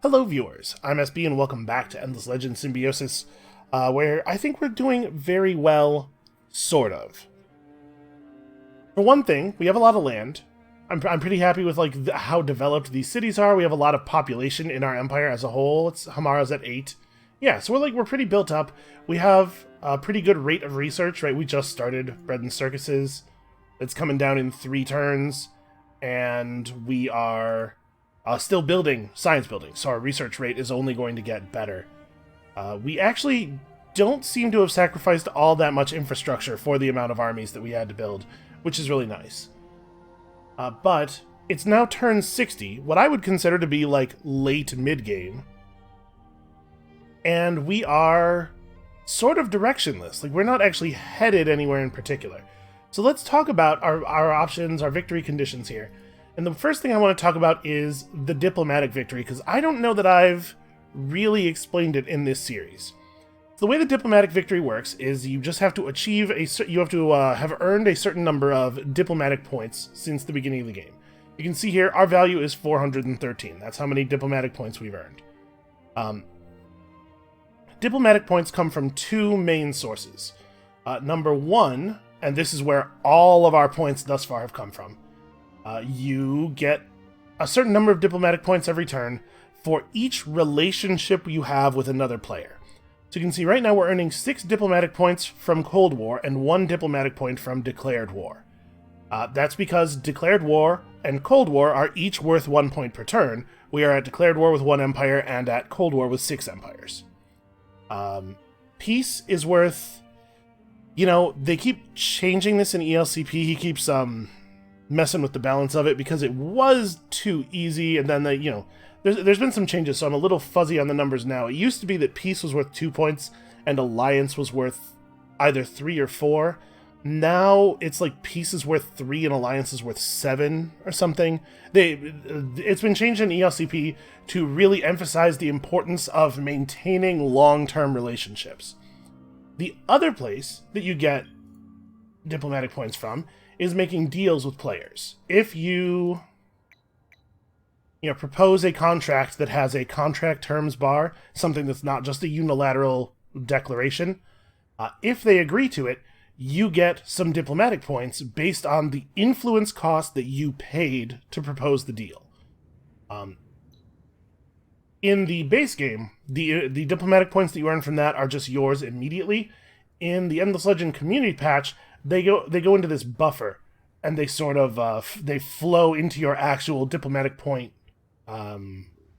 Hello viewers, I'm SB and welcome back to Endless Legend Symbiosis, where I think we're doing very well, sort of. For one thing, we have a lot of land. I'm pretty happy with how developed these cities are. We have a lot of population in our empire as a whole. Hamara's at 8. Yeah, so we're pretty built up. We have a pretty good rate of research, right? We just started Bread and Circuses. It's coming down in 3 turns, and we are still building science buildings, so our research rate is only going to get better. We actually don't seem to have sacrificed all that much infrastructure for the amount of armies that we had to build, which is really nice. But it's now turn 60, what I would consider to be like late mid-game, and we are sort of directionless. Like, we're not actually headed anywhere in particular. So let's talk about our options, our victory conditions here. And the first thing I want to talk about is the diplomatic victory, because I don't know that I've really explained it in this series. The way the diplomatic victory works is you just have to achieve have earned a certain number of diplomatic points since the beginning of the game. You can see here our value is 413. That's how many diplomatic points we've earned. Diplomatic points come from 2 main sources. Number 1, and this is where all of our points thus far have come from. You get a certain number of diplomatic points every turn for each relationship you have with another player. So you can see right now we're earning 6 diplomatic points from Cold War and 1 diplomatic point from Declared War. That's because Declared War and Cold War are each worth 1 point per turn. We are at Declared War with 1 empire and at Cold War with 6 empires. Peace is worth... they keep changing this in ELCP. He keeps messing with the balance of it because it was too easy, and then there's been some changes, so I'm a little fuzzy on the numbers now. It used to be that peace was worth 2 points and alliance was worth either 3 or 4. Now it's like peace is worth 3 and alliance is worth 7 or something. It's been changed in ELCP to really emphasize the importance of maintaining long-term relationships. The other place that you get diplomatic points from is making deals with players. If you propose a contract that has a contract terms bar, something that's not just a unilateral declaration, if they agree to it, you get some diplomatic points based on the influence cost that you paid to propose the deal. In the base game, the diplomatic points that you earn from that are just yours immediately. In the Endless Legend community patch, they go into this buffer, and they sort of they flow into your actual diplomatic point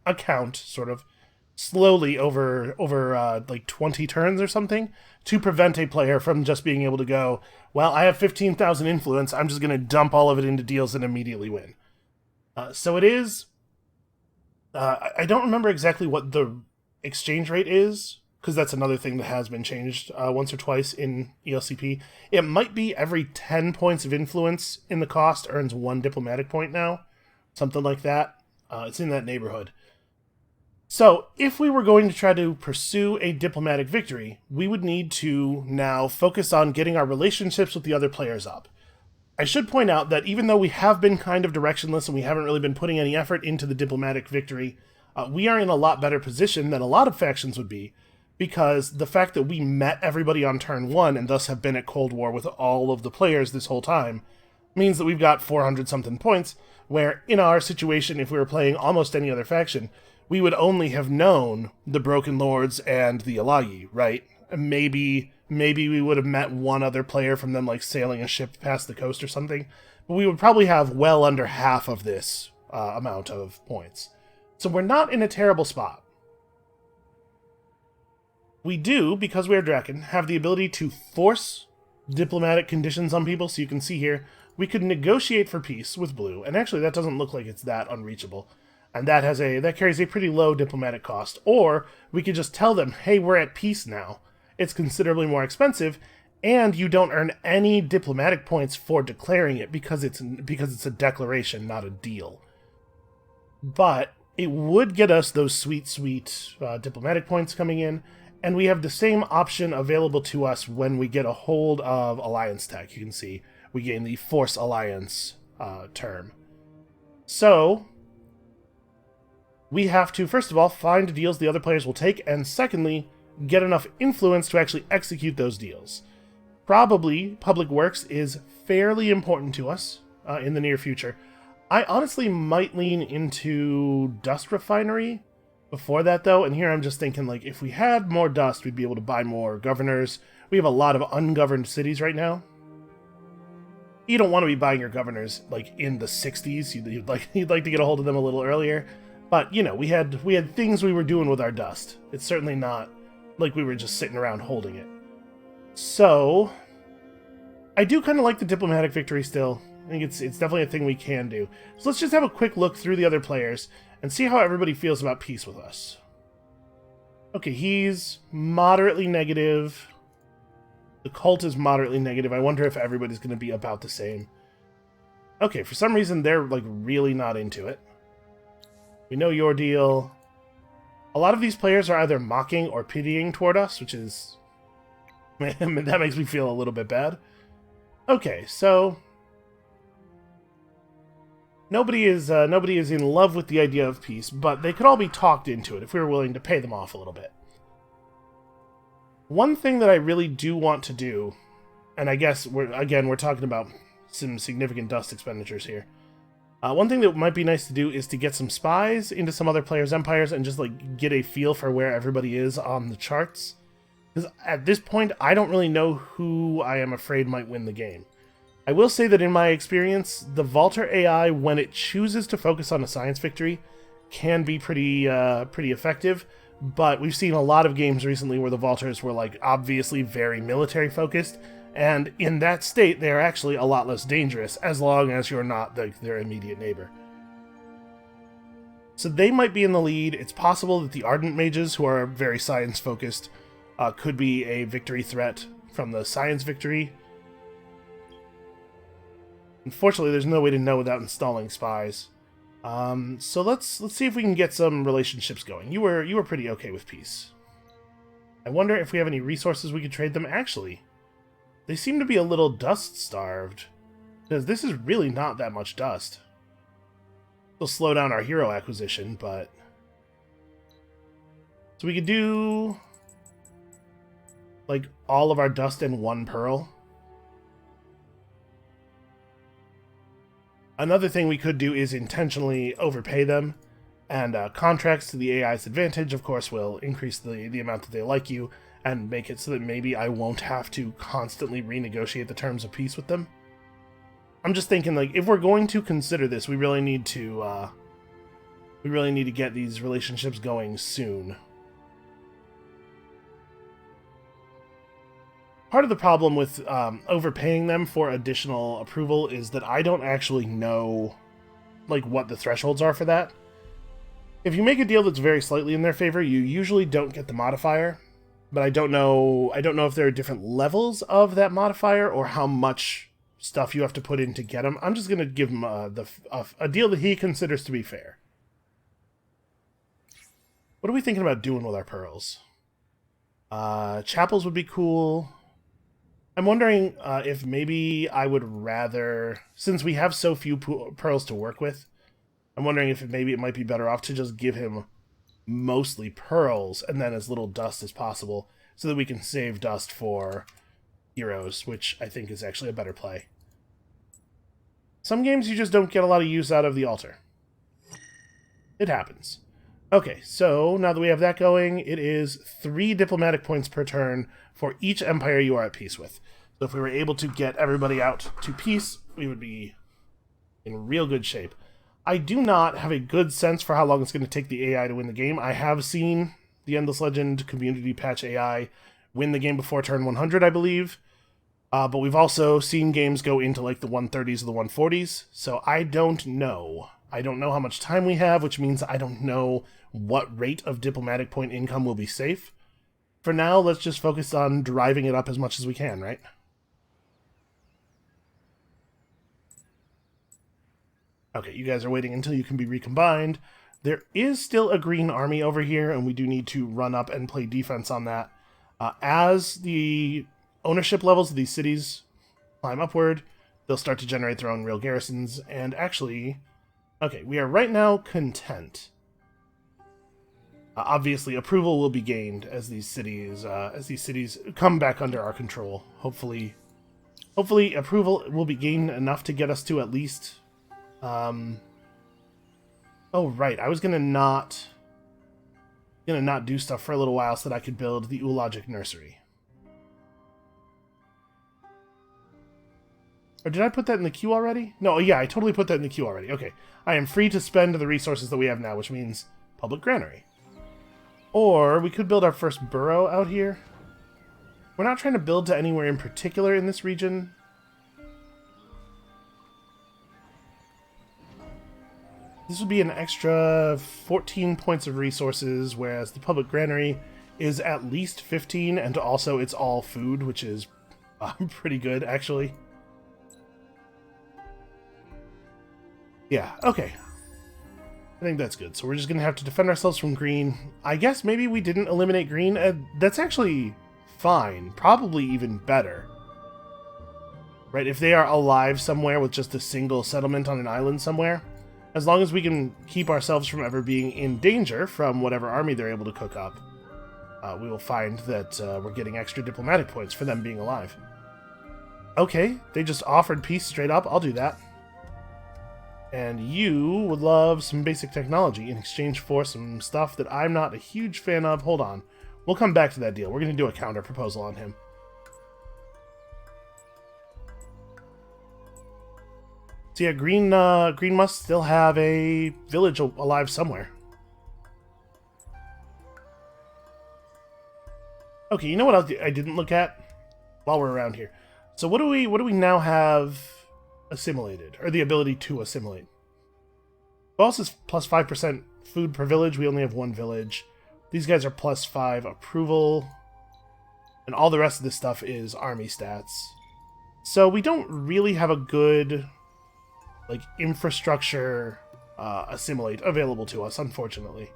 account, sort of slowly over like 20 turns or something, to prevent a player from just being able to go, well, I have 15,000 influence, I'm just going to dump all of it into deals and immediately win. So it is... I don't remember exactly what the exchange rate is, because that's another thing that has been changed once or twice in ELCP. It might be every 10 points of influence in the cost earns 1 diplomatic point now. Something like that. It's in that neighborhood. So, if we were going to try to pursue a diplomatic victory, we would need to now focus on getting our relationships with the other players up. I should point out that even though we have been kind of directionless and we haven't really been putting any effort into the diplomatic victory, we are in a lot better position than a lot of factions would be, because the fact that we met everybody on turn 1 and thus have been at Cold War with all of the players this whole time means that we've got 400-something points, where in our situation, if we were playing almost any other faction, we would only have known the Broken Lords and the Alagi, right? Maybe we would have met one other player from them, like sailing a ship past the coast or something, but we would probably have well under half of this amount of points. So we're not in a terrible spot. We do, because we are Draken, have the ability to force diplomatic conditions on people. So you can see here, we could negotiate for peace with blue, and actually that doesn't look like it's that unreachable. And that carries a pretty low diplomatic cost. Or we could just tell them, hey, we're at peace now. It's considerably more expensive, and you don't earn any diplomatic points for declaring it because it's a declaration, not a deal. But it would get us those sweet diplomatic points coming in, and we have the same option available to us when we get a hold of Alliance Tech. You can see we gain the Force Alliance term. So we have to, first of all, find deals the other players will take, and secondly, get enough influence to actually execute those deals. Probably, public works is fairly important to us in the near future. I honestly might lean into dust refinery before that, though, and here I'm just thinking, like, if we had more dust, we'd be able to buy more governors. We have a lot of ungoverned cities right now. You don't want to be buying your governors, like, in the 60s. You'd like to get a hold of them a little earlier. But, you know, we had things we were doing with our dust. It's certainly not like we were just sitting around holding it. So, I do kind of like the diplomatic victory still. I think it's definitely a thing we can do. So let's just have a quick look through the other players and see how everybody feels about peace with us. Okay, he's moderately negative. The cult is moderately negative. I wonder if everybody's going to be about the same. Okay, for some reason they're like really not into it. We know your deal. A lot of these players are either mocking or pitying toward us, which is... man, that makes me feel a little bit bad. Okay, so... Nobody is in love with the idea of peace, but they could all be talked into it if we were willing to pay them off a little bit. One thing that I really do want to do, and I guess we're talking about some significant dust expenditures here. One thing that might be nice to do is to get some spies into some other players' empires and just like get a feel for where everybody is on the charts. Because at this point, I don't really know who I am afraid might win the game. I will say that in my experience, the Vaulter AI, when it chooses to focus on a science victory, can be pretty effective. But we've seen a lot of games recently where the Vaulters were like obviously very military focused, and in that state they are actually a lot less dangerous as long as you're not their immediate neighbor. So they might be in the lead. It's possible that the Ardent mages, who are very science focused, could be a victory threat from the science victory. Unfortunately, there's no way to know without installing spies. So let's see if we can get some relationships going. You were pretty okay with peace. I wonder if we have any resources we could trade them. Actually, they seem to be a little dust-starved, because this is really not that much dust. It'll slow down our hero acquisition, but... So we could do... like, all of our dust and 1 pearl. Another thing we could do is intentionally overpay them, and contracts to the AI's advantage, of course, will increase the amount that they like you, and make it so that maybe I won't have to constantly renegotiate the terms of peace with them. I'm just thinking, like, if we're going to consider this, we really need to get these relationships going soon. Part of the problem with overpaying them for additional approval is that I don't actually know, like, what the thresholds are for that. If you make a deal that's very slightly in their favor, you usually don't get the modifier, but I don't know if there are different levels of that modifier or how much stuff you have to put in to get them. I'm just going to give him a deal that he considers to be fair. What are we thinking about doing with our pearls? Chapels would be cool. I'm wondering if maybe I would rather, since we have so few pearls to work with, I'm wondering if maybe it might be better off to just give him mostly pearls and then as little dust as possible so that we can save dust for heroes, which I think is actually a better play. Some games you just don't get a lot of use out of the altar. It happens. Okay, so now that we have that going, it is 3 diplomatic points per turn for each empire you are at peace with. So if we were able to get everybody out to peace, we would be in real good shape. I do not have a good sense for how long it's going to take the AI to win the game. I have seen the Endless Legend Community Patch AI win the game before turn 100, I believe. But we've also seen games go into like the 130s or the 140s, so I don't know. I don't know how much time we have, which means I don't know what rate of diplomatic point income will be safe. For now, let's just focus on driving it up as much as we can, right? Okay, you guys are waiting until you can be recombined. There is still a green army over here, and we do need to run up and play defense on that. As the ownership levels of these cities climb upward, they'll start to generate their own real garrisons, and actually... Okay, we are right now content. Obviously, approval will be gained as these cities come back under our control. Hopefully, approval will be gained enough to get us to at least. Oh right, I was gonna not do stuff for a little while so that I could build the Oologic Nursery. Or did I put that in the queue already? No, yeah, I totally put that in the queue already. Okay, I am free to spend the resources that we have now, which means public granary. Or we could build our first burrow out here. We're not trying to build to anywhere in particular in this region. This would be an extra 14 points of resources, whereas the public granary is at least 15, and also it's all food, which is pretty good, actually. Yeah, okay. I think that's good. So we're just going to have to defend ourselves from green. I guess maybe we didn't eliminate green. That's actually fine. Probably even better. Right? If they are alive somewhere with just a single settlement on an island somewhere, as long as we can keep ourselves from ever being in danger from whatever army they're able to cook up, we will find that we're getting extra diplomatic points for them being alive. Okay, they just offered peace straight up. I'll do that. And you would love some basic technology in exchange for some stuff that I'm not a huge fan of. Hold on. We'll come back to that deal. We're going to do a counter proposal on him. So yeah, green must still have a village alive somewhere. Okay, you know what I didn't look at while we're around here? So what do we now have assimilated, or the ability to assimilate? Boss is plus 5% food per village. We only have one village. These guys are plus 5 approval, and all the rest of this stuff is army stats. So we don't really have a good infrastructure assimilate available to us, unfortunately.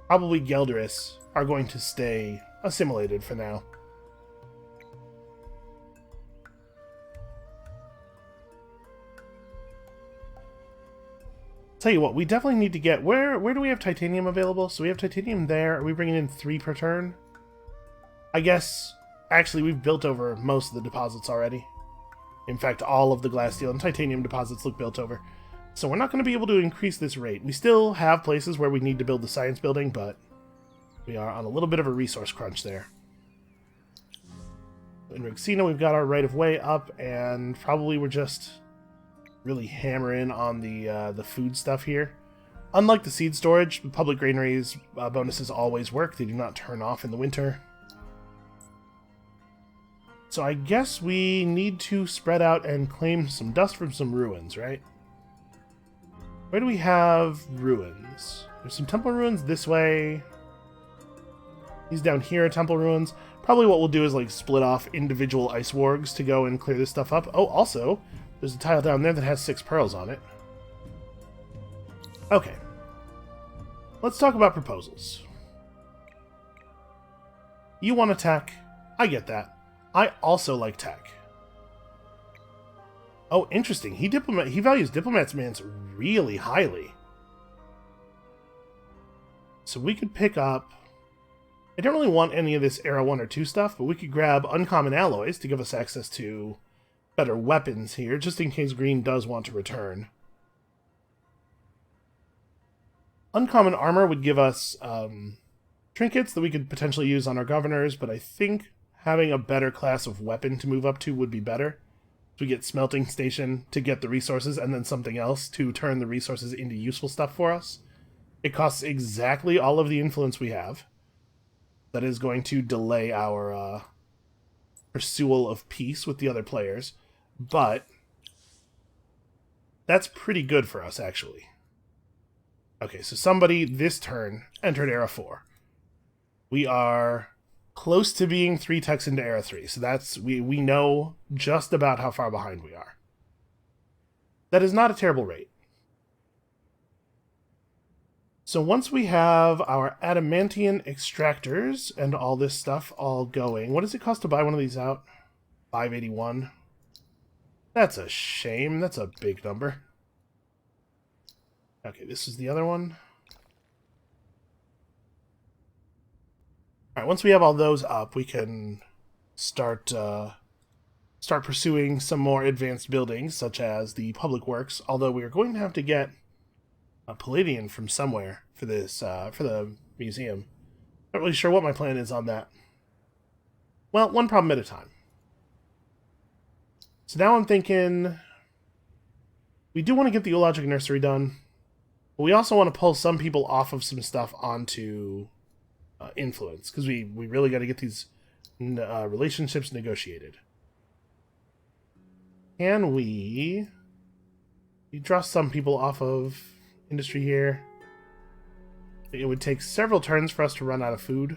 Probably Gelderis are going to stay assimilated for now. Tell you what, we definitely need to get... Where do we have titanium available? So we have titanium there. Are we bringing in 3 per turn? I guess... Actually, we've built over most of the deposits already. In fact, all of the glass, steel, and titanium deposits look built over. So we're not going to be able to increase this rate. We still have places where we need to build the science building, but we are on a little bit of a resource crunch there. In Rixina, we've got our right-of-way up, and probably we're just... really hammer in on the food stuff here. Unlike the seed storage, the public granaries bonuses always work. They do not turn off in the winter. So I guess we need to spread out and claim some dust from some ruins, right? Where do we have ruins? There's some temple ruins this way. These down here are temple ruins. Probably what we'll do is split off individual ice wargs to go and clear this stuff up. Oh, also... there's a tile down there that has 6 pearls on it. Okay. Let's talk about proposals. You want tech? I get that. I also like tech. Oh, interesting. He values Diplomat's Mance really highly. So we could pick up... I don't really want any of this Era 1 or 2 stuff, but we could grab Uncommon Alloys to give us access to better weapons here, just in case green does want to return. Uncommon armor would give us trinkets that we could potentially use on our governors, but I think having a better class of weapon to move up to would be better. So we get smelting station to get the resources, and then something else to turn the resources into useful stuff for us. It costs exactly all of the influence we have. That is going to delay our pursual of peace with the other players. But that's pretty good for us, actually. Okay, so somebody this turn entered Era 4. We are close to being 3 techs into Era 3, so that's we know just about how far behind we are. That is not a terrible rate. So once we have our adamantium extractors and all this stuff all going, what does it cost to buy one of these out? 581. That's a shame. That's a big number. Okay, this is the other one. Alright, once we have all those up, we can start pursuing some more advanced buildings, such as the public works, although we are going to have to get a Palladian from somewhere for this, for the museum. Not really sure what my plan is on that. Well, one problem at a time. So now I'm thinking we do want to get the Oologic Nursery done, but we also want to pull some people off of some stuff onto influence, because we really got to get these relationships negotiated. Can we draw some people off of industry here? It would take several turns for us to run out of food.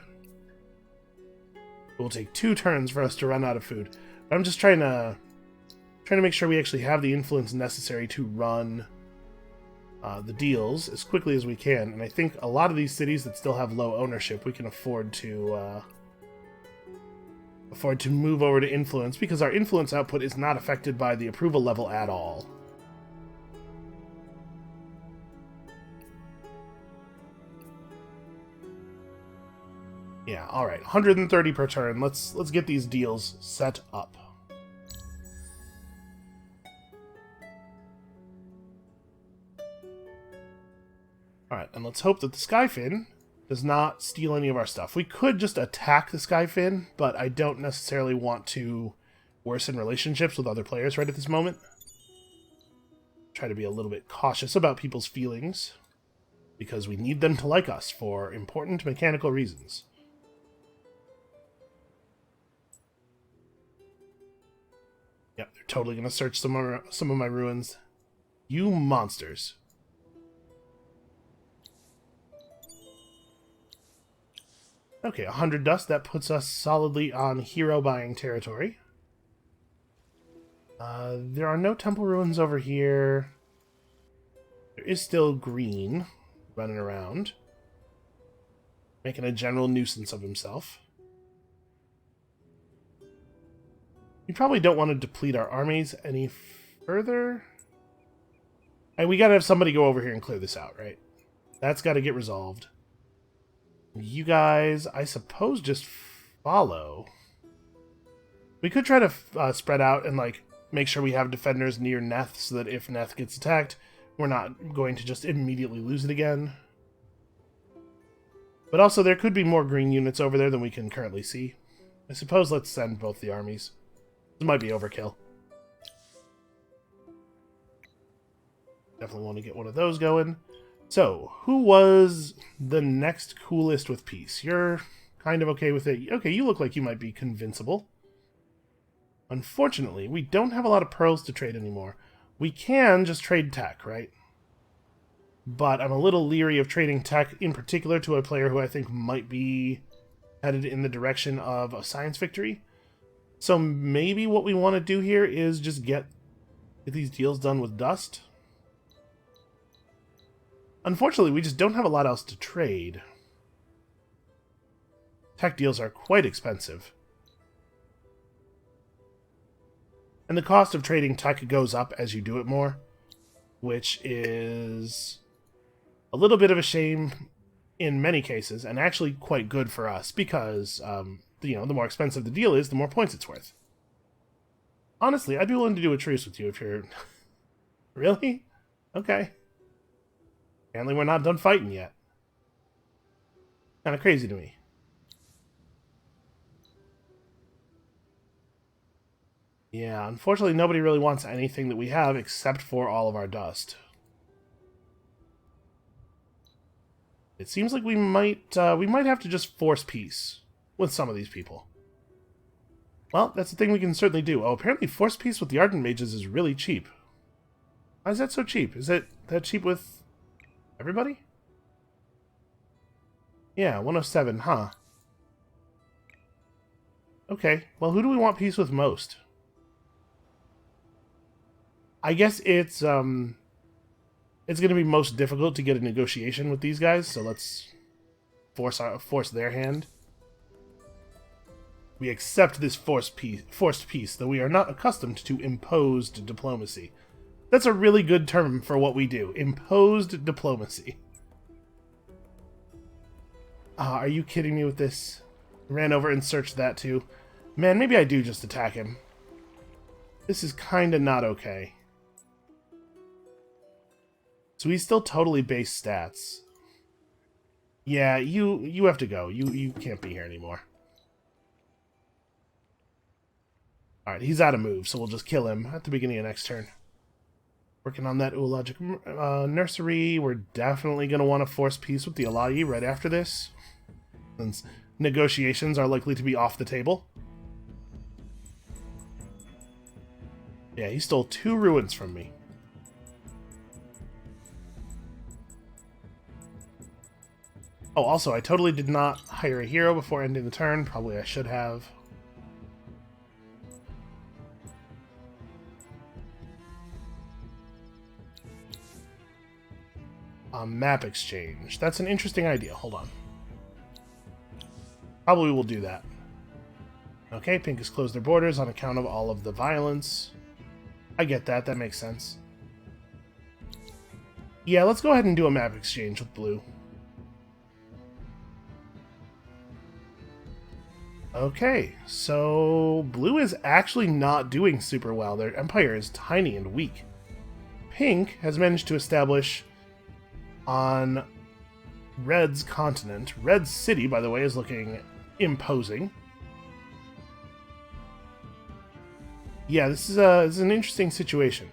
It will take 2 turns for us to run out of food. But I'm just trying to make sure we actually have the influence necessary to run the deals as quickly as we can. And I think a lot of these cities that still have low ownership, we can afford to move over to influence, because our influence output is not affected by the approval level at all. Yeah, alright. 130 per turn. Let's get these deals set up. Alright, and let's hope that the Skyfin does not steal any of our stuff. We could just attack the Skyfin, but I don't necessarily want to worsen relationships with other players right at this moment. Try to be a little bit cautious about people's feelings, because we need them to like us for important mechanical reasons. Yep, they're totally going to search some of my ruins. You monsters. Okay, 100 dust. That puts us solidly on hero buying territory. There are no temple ruins over here. There is still green running around, making a general nuisance of himself. We probably don't want to deplete our armies any further. And we gotta have somebody go over here and clear this out, right? That's got to get resolved. You guys, I suppose, just follow. We could try to spread out and, like, make sure we have defenders near Neth, so that if Neth gets attacked, we're not going to just immediately lose it again. But also, there could be more green units over there than we can currently see. I suppose let's send both the armies. This might be overkill. Definitely want to get one of those going. So, who was the next coolest with peace? You're kind of okay with it. Okay, you look like you might be convincible. Unfortunately, we don't have a lot of pearls to trade anymore. We can just trade tech, right? But I'm a little leery of trading tech, in particular to a player who I think might be headed in the direction of a science victory. So maybe what we want to do here is just get these deals done with dust. Unfortunately, we just don't have a lot else to trade. Tech deals are quite expensive. And the cost of trading tech goes up as you do it more, which is a little bit of a shame in many cases, and actually quite good for us, because the more expensive the deal is, the more points it's worth. Honestly, I'd be willing to do a truce with you if you're... Really? Okay. Apparently we're not done fighting yet. Kind of crazy to me. Yeah, unfortunately nobody really wants anything that we have except for all of our dust. It seems like we might have to just force peace with some of these people. Well, that's the thing we can certainly do. Oh, apparently force peace with the Ardent mages is really cheap. Why is that so cheap? Is it that cheap with everybody? Yeah, 107, huh? Okay, well, who do we want peace with most? I guess it's going to be most difficult to get a negotiation with these guys, so let's force their hand. We accept this forced peace, though we are not accustomed to imposed diplomacy. That's a really good term for what we do. Imposed diplomacy. Are you kidding me with this? Ran over and searched that too. Man, maybe I do just attack him. This is kind of not okay. So he's still totally base stats. Yeah, you have to go. You can't be here anymore. Alright, he's out of move, so we'll just kill him at the beginning of next turn. Working on that Oologic nursery. We're definitely going to want to force peace with the Alai right after this, since negotiations are likely to be off the table. Yeah, he stole 2 ruins from me. Oh, also, I totally did not hire a hero before ending the turn. Probably I should have. Map exchange. That's an interesting idea. Hold on. Probably will do that. Okay, Pink has closed their borders on account of all of the violence. I get that. That makes sense. Yeah, let's go ahead and do a map exchange with Blue. Okay, so Blue is actually not doing super well. Their empire is tiny and weak. Pink has managed to establish on Red's continent. Red's city, by the way, is looking imposing. Yeah, this is an interesting situation.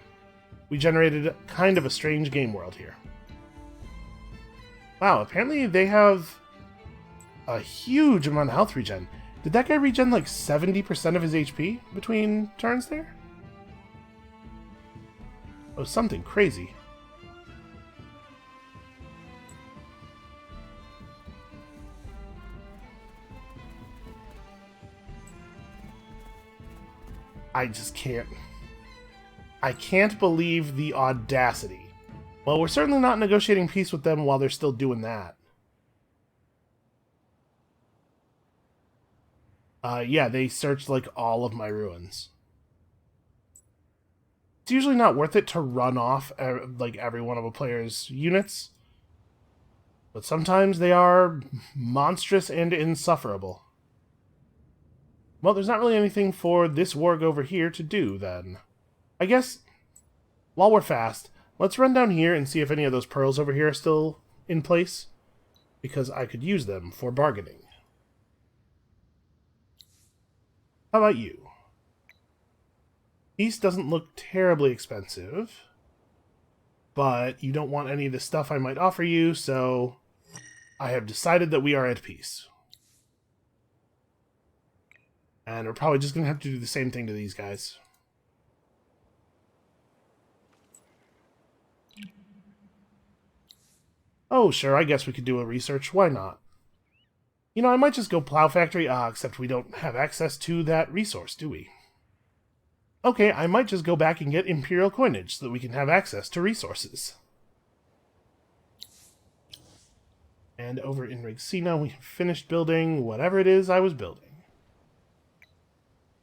We generated kind of a strange game world here. Wow, apparently they have a huge amount of health regen. Did that guy regen like 70% of his HP between turns there? Oh, something crazy. I just can't. I can't believe the audacity. Well, we're certainly not negotiating peace with them while they're still doing that. Yeah, they searched like all of my ruins. It's usually not worth it to run off like every one of a player's units, but sometimes they are monstrous and insufferable. Well, there's not really anything for this warg over here to do, then. I guess, while we're fast, let's run down here and see if any of those pearls over here are still in place, because I could use them for bargaining. How about you? Peace doesn't look terribly expensive, but you don't want any of the stuff I might offer you, so I have decided that we are at peace. And we're probably just going to have to do the same thing to these guys. Oh, sure, I guess we could do a research. Why not? You know, I might just go Plow Factory. Except we don't have access to that resource, do we? Okay, I might just go back and get Imperial coinage so that we can have access to resources. And over in Rigsina, we have finished building whatever it is I was building.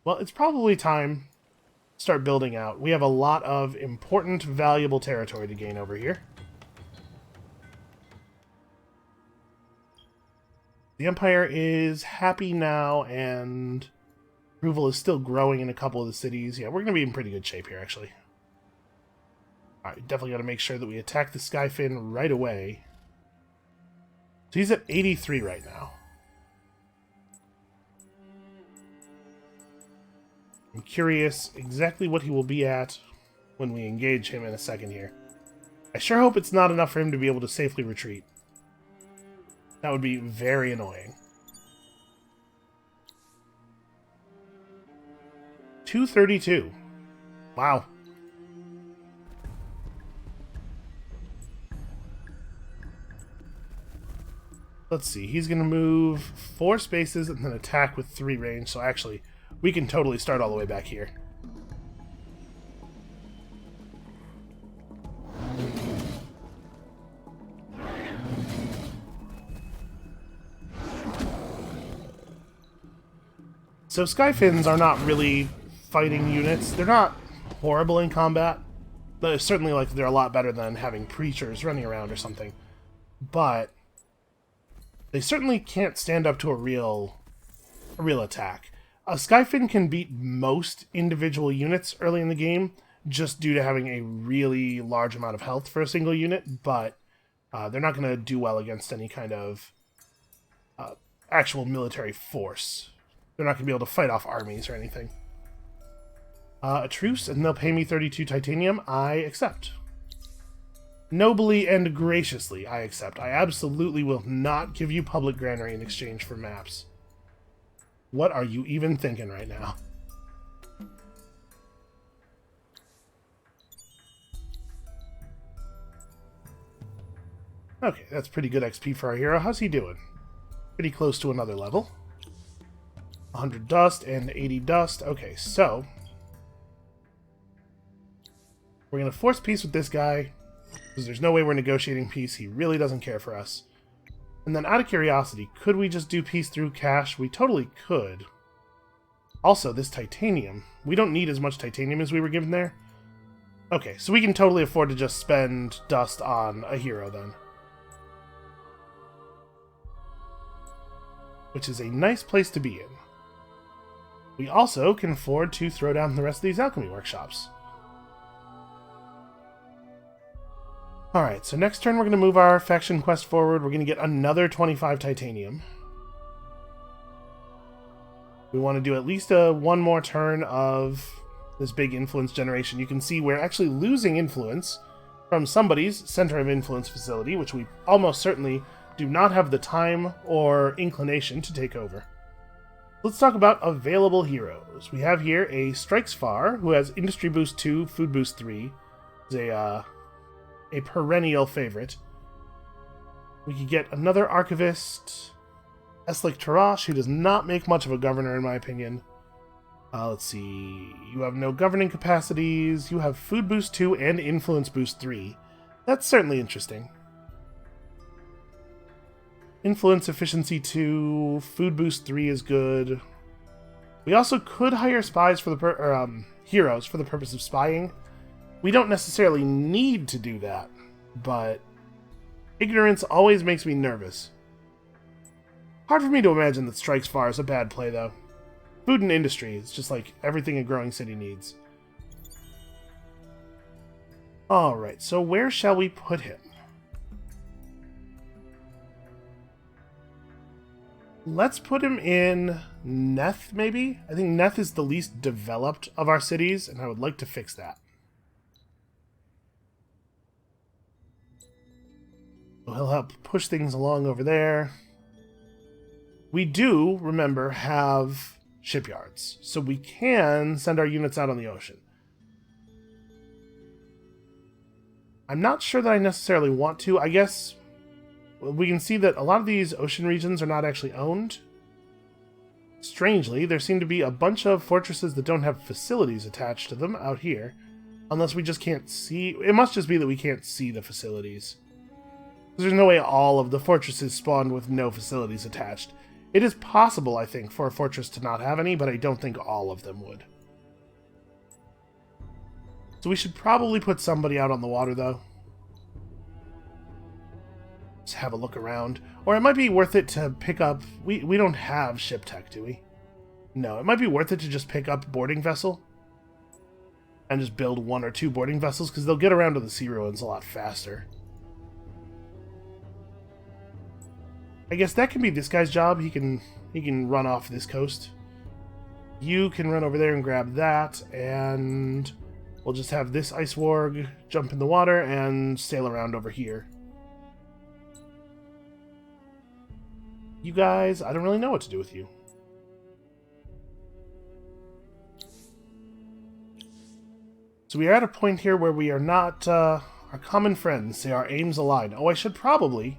Well, it's probably time to start building out. We have a lot of important, valuable territory to gain over here. The Empire is happy now, and approval is still growing in a couple of the cities. Yeah, we're going to be in pretty good shape here, actually. Alright, definitely got to make sure that we attack the Skyfin right away. So he's at 83 right now. I'm curious exactly what he will be at when we engage him in a second here. I sure hope it's not enough for him to be able to safely retreat. That would be very annoying. 232. Wow. Let's see. He's going to move 4 spaces and then attack with 3 range. So actually, we can totally start all the way back here. So Skyfins are not really fighting units. They're not horrible in combat. But certainly, like, they're a lot better than having preachers running around or something. But they certainly can't stand up to a real a real attack. Skyfin can beat most individual units early in the game, just due to having a really large amount of health for a single unit, but they're not going to do well against any kind of actual military force. They're not going to be able to fight off armies or anything. A truce, and they'll pay me 32 titanium. I accept. Nobly and graciously, I accept. I absolutely will not give you public granary in exchange for maps. What are you even thinking right now? Okay, that's pretty good XP for our hero. How's he doing? Pretty close to another level. 100 dust and 80 dust. Okay, so we're going to force peace with this guy, because there's no way we're negotiating peace. He really doesn't care for us. And then out of curiosity, could we just do peace through cash? We totally could. Also, this titanium. We don't need as much titanium as we were given there. Okay, so we can totally afford to just spend dust on a hero then. Which is a nice place to be in. We also can afford to throw down the rest of these alchemy workshops. Alright, so next turn we're going to move our faction quest forward. We're going to get another 25 titanium. We want to do at least one more turn of this big influence generation. You can see we're actually losing influence from somebody's center of influence facility, which we almost certainly do not have the time or inclination to take over. Let's talk about available heroes. We have here a Strikes Far, who has Industry Boost 2, Food Boost 3. Is a perennial favorite. We could get another Archivist, Eslik Tarash, who does not make much of a governor in my opinion. Let's see, you have no governing capacities, you have Food Boost 2 and Influence Boost 3. That's certainly interesting. Influence Efficiency 2, Food Boost 3 is good. We also could hire spies for the heroes for the purpose of spying. We don't necessarily need to do that, but ignorance always makes me nervous. Hard for me to imagine that Strikes Far is a bad play, though. Food and industry is just like everything a growing city needs. Alright, so where shall we put him? Let's put him in Neth, maybe? I think Neth is the least developed of our cities, and I would like to fix that. He'll help push things along over there. We do, remember, have shipyards, so we can send our units out on the ocean. I'm not sure that I necessarily want to. I guess we can see that a lot of these ocean regions are not actually owned. Strangely, there seem to be a bunch of fortresses that don't have facilities attached to them out here, unless we just can't see. It must just be that we can't see the facilities. There's no way all of the fortresses spawned with no facilities attached. It is possible, I think, for a fortress to not have any, but I don't think all of them would. So we should probably put somebody out on the water, though. Just have a look around. Or it might be worth it to pick up... We don't have ship tech, do we? No, it might be worth it to just pick up boarding vessel. And just build 1 or 2 boarding vessels, because they'll get around to the sea ruins a lot faster. I guess that can be this guy's job. He can run off this coast. You can run over there and grab that, and we'll just have this ice warg jump in the water and sail around over here. You guys, I don't really know what to do with you. So we are at a point here where we are not our common friends. Say our aims align. Oh, I should probably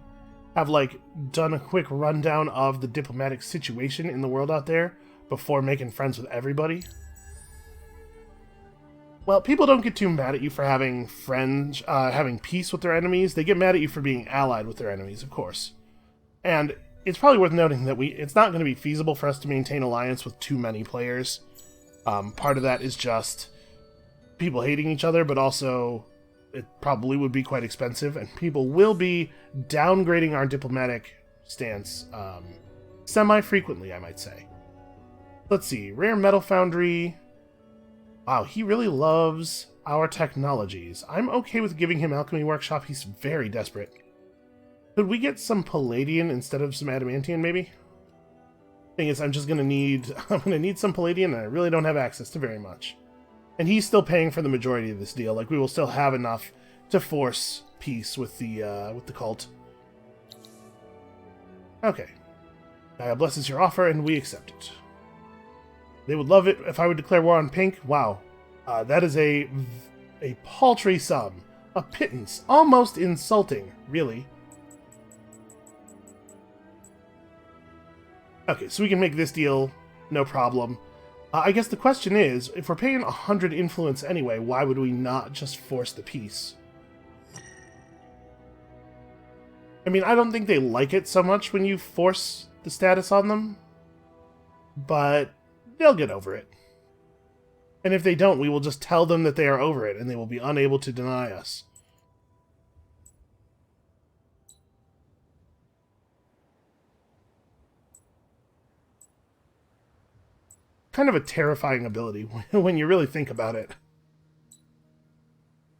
have, like, done a quick rundown of the diplomatic situation in the world out there before making friends with everybody. Well, people don't get too mad at you for having friends, having peace with their enemies. They get mad at you for being allied with their enemies, of course. And it's probably worth noting that it's not going to be feasible for us to maintain alliance with too many players. Part of that is just people hating each other, but also it probably would be quite expensive, and people will be downgrading our diplomatic stance semi-frequently, I might say. Let's see. Rare Metal Foundry. Wow, he really loves our technologies. I'm okay with giving him Alchemy Workshop. He's very desperate. Could we get some Palladian instead of some Adamantian, maybe? Thing is, I'm gonna need some Palladian, and I really don't have access to very much. And he's still paying for the majority of this deal. Like, we will still have enough to force peace with the cult. Okay. Gaia blesses your offer, and we accept it. They would love it if I would declare war on Pink. Wow. That is a paltry sum. A pittance. Almost insulting, really. Okay, so we can make this deal, no problem. I guess the question is, if we're paying 100 influence anyway, why would we not just force the peace? I mean, I don't think they like it so much when you force the status on them, but they'll get over it. And if they don't, we will just tell them that they are over it, and they will be unable to deny us. Kind of a terrifying ability when you really think about it.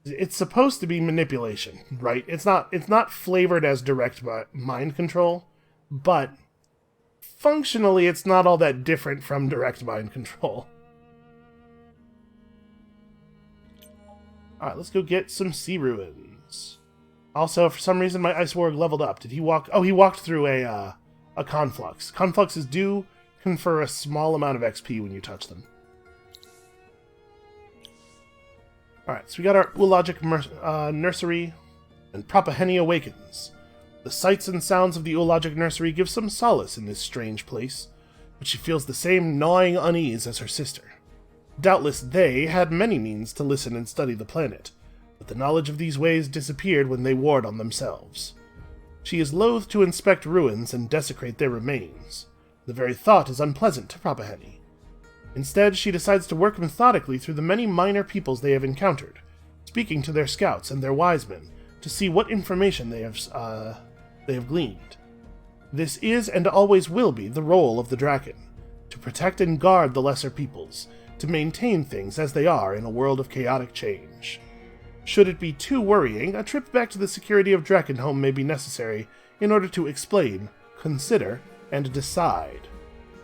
It's supposed to be manipulation, right? It's not flavored as direct mind control, but functionally it's not all that different from direct mind control. Alright, let's go get some sea ruins. Also, for some reason my Ice Warg leveled up. Did he walk? Oh, he walked through a Conflux. Confluxes do confer a small amount of XP when you touch them. Alright, so we got our Ulagic Nursery, and Propaheni awakens. The sights and sounds of the Ulagic Nursery give some solace in this strange place, but she feels the same gnawing unease as her sister. Doubtless they had many means to listen and study the planet, but the knowledge of these ways disappeared when they warred on themselves. She is loath to inspect ruins and desecrate their remains. The very thought is unpleasant to Propaheni. Instead, she decides to work methodically through the many minor peoples they have encountered, speaking to their scouts and their wise men to see what information they have gleaned. This is and always will be the role of the Draken, to protect and guard the lesser peoples, to maintain things as they are in a world of chaotic change. Should it be too worrying, a trip back to the security of Drakenholm may be necessary in order to explain, consider, and decide.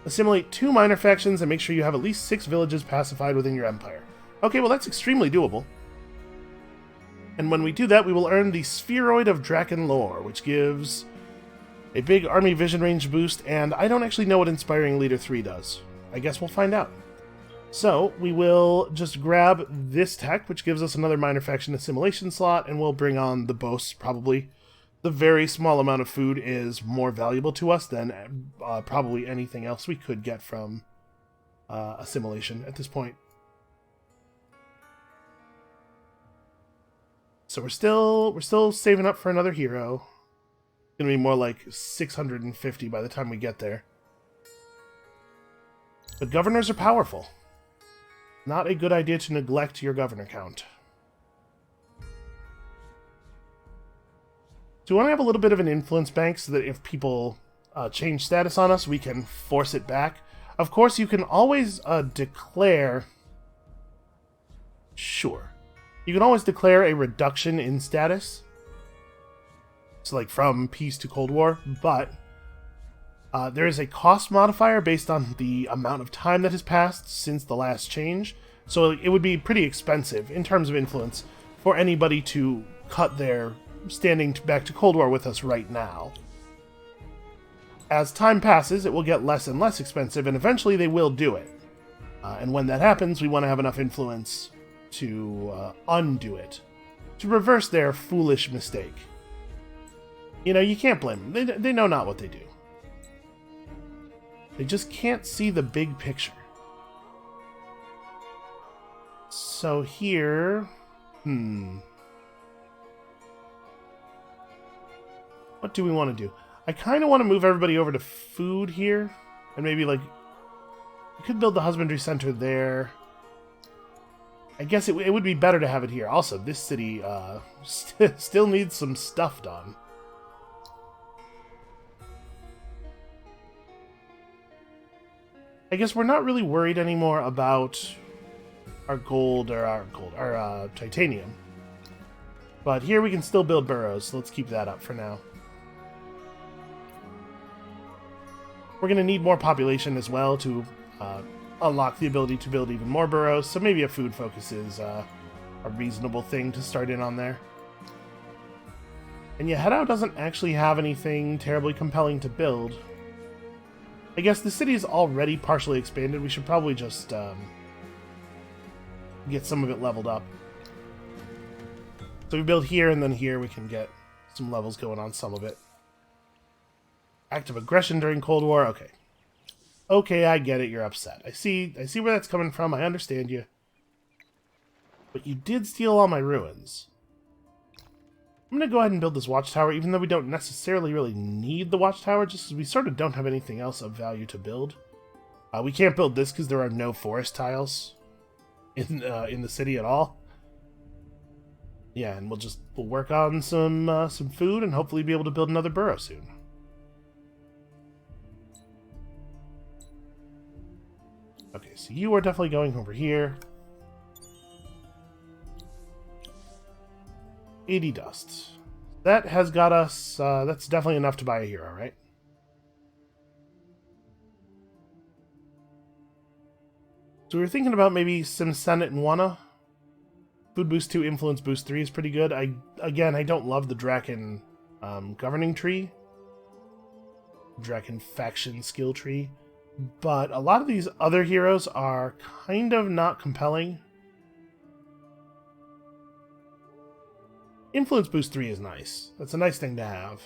Assimilate 2 minor factions and make sure you have at least 6 villages pacified within your empire. Okay, well that's extremely doable. And when we do that, we will earn the Spheroid of Draken Lore, which gives a big army vision range boost, and I don't actually know what Inspiring Leader 3 does. I guess we'll find out. So, we will just grab this tech, which gives us another minor faction assimilation slot, and we'll bring on the boasts, probably. The very small amount of food is more valuable to us than probably anything else we could get from assimilation at this point. So we're still saving up for another hero. It's gonna be more like 650 by the time we get there. But governors are powerful. Not a good idea to neglect your governor count. So we want to have a little bit of an influence bank so that if people change status on us, we can force it back. Of course, you can always declare... Sure. You can always declare a reduction in status. So like from peace to Cold War, but there is a cost modifier based on the amount of time that has passed since the last change. So it would be pretty expensive in terms of influence for anybody to cut their standing back to Cold War with us right now. As time passes, it will get less and less expensive, and eventually they will do it. And when that happens, we want to have enough influence to undo it, to reverse their foolish mistake. You know, you can't blame them. They know not what they do. They just can't see the big picture. So here... What do we want to do? I kind of want to move everybody over to food here. And maybe, like... We could build the husbandry center there. I guess it would be better to have it here. Also, this city still needs some stuff done. I guess we're not really worried anymore about our titanium. But here we can still build burrows, so let's keep that up for now. We're going to need more population as well to unlock the ability to build even more burrows, so maybe a food focus is a reasonable thing to start in on there. And Yehedo doesn't actually have anything terribly compelling to build. I guess the city is already partially expanded. We should probably just get some of it leveled up. So we build here, and then here we can get some levels going on some of it. Active aggression during Cold War? Okay. Okay, I get it. You're upset. I see where that's coming from. I understand you. But you did steal all my ruins. I'm going to go ahead and build this watchtower, even though we don't necessarily really need the watchtower, just because we sort of don't have anything else of value to build. We can't build this because there are no forest tiles in the city at all. Yeah, and we'll work on some food and hopefully be able to build another burrow soon. Okay, so you are definitely going over here. 80 dust. That has got us, that's definitely enough to buy a hero, right? So we were thinking about maybe some Senate and Wana. Food boost 2, influence boost 3 is pretty good. I don't love the Draken governing tree. Draken faction skill tree. But a lot of these other heroes are kind of not compelling. Influence boost 3 is nice. That's a nice thing to have.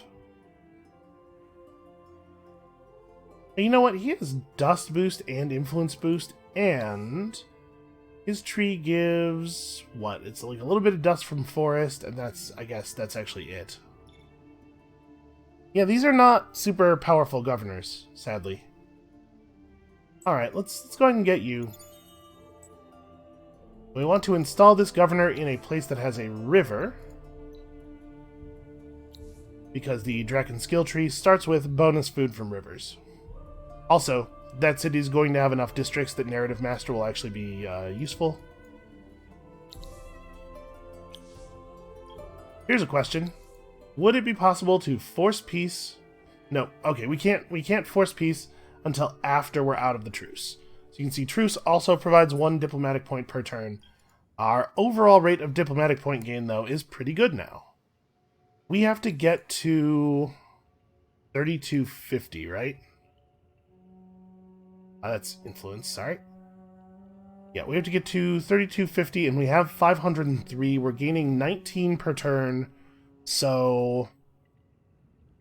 And you know what? He has dust boost and influence boost, and his tree gives what? It's like a little bit of dust from forest, and I guess that's actually it. Yeah, these are not super powerful governors, sadly. Alright, let's go ahead and get you. We want to install this governor in a place that has a river, because the Draken skill tree starts with bonus food from rivers. Also, that city is going to have enough districts that Narrative Master will actually be useful. Here's a question. Would it be possible to force peace? No, okay, we can't force peace until after we're out of the truce. So you can see truce also provides 1 diplomatic point per turn. Our overall rate of diplomatic point gain, though, is pretty good now. We have to get to 3250, right? That's influence, sorry. Yeah, we have to get to 3250, and we have 503. We're gaining 19 per turn, so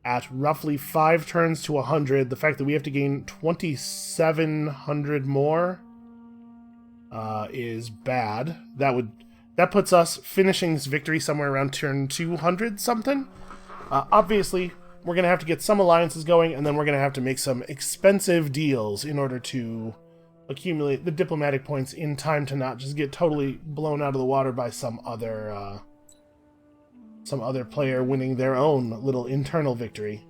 at roughly 5 turns to 100, the fact that we have to gain 2700 more is bad. That puts us finishing this victory somewhere around turn 200 something. Obviously, we're going to have to get some alliances going, and then we're going to have to make some expensive deals in order to accumulate the diplomatic points in time to not just get totally blown out of the water by some other player winning their own little internal victory.